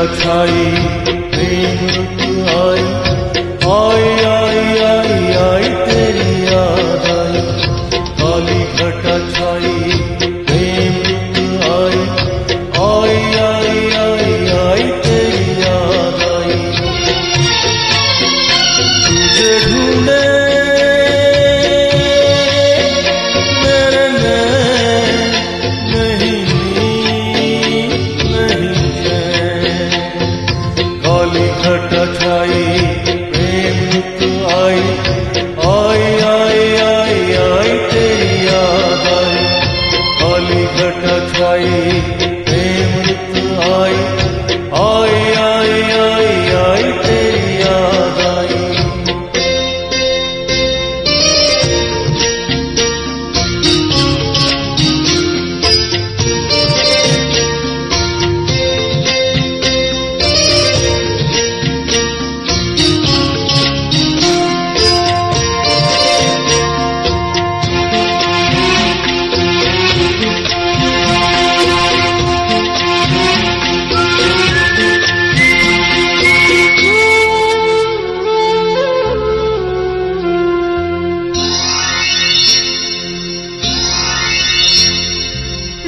छाई प्रेम रुत आई, आई आई आई आई तेरी याद आई। काली घटा छाई प्रेम रुत आई, आई आई आई आई तेरी याद आई। तुझे ढूंढे मेरे नैन, नहीं नींद नहीं चैन। काली घटा छाई प्रेम रुत आई, आई आई आई आई तेरी याद आई। काली घटा छाई प्रेम रुत आई, आई आई आई आई तेरी याद आई।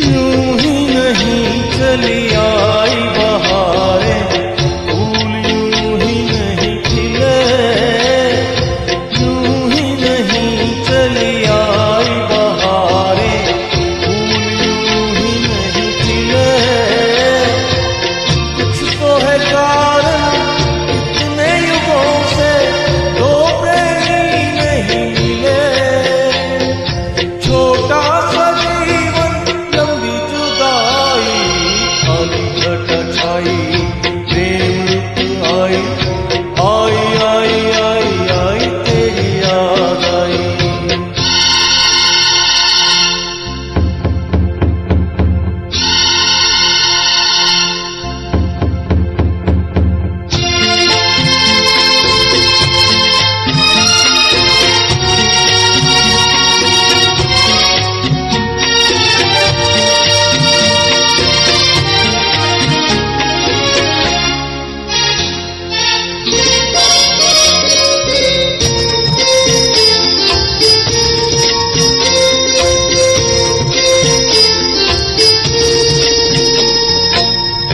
यूं ही नहीं चली आई बहारें, फूल यूं ही नहीं खिले। यूं ही नहीं चली आई बहारें, फूल यूं ही नहीं खिले। कुछ तो है कारण इतने युगों से दो प्रेमी नहीं मिले। छोटा सा जीवन लंबी जुदाई, काली घटा छाई प्रेम रुत आई, आई आई आई आई तेरी याद आई।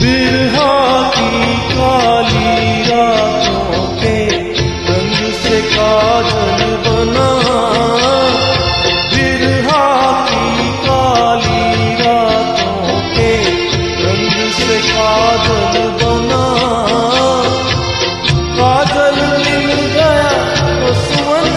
बिरहा की काली रातों के रंग से काजल बना। बिरहा की काली रातों के रंग से काजल बना। काजल मिल गया तो सुमन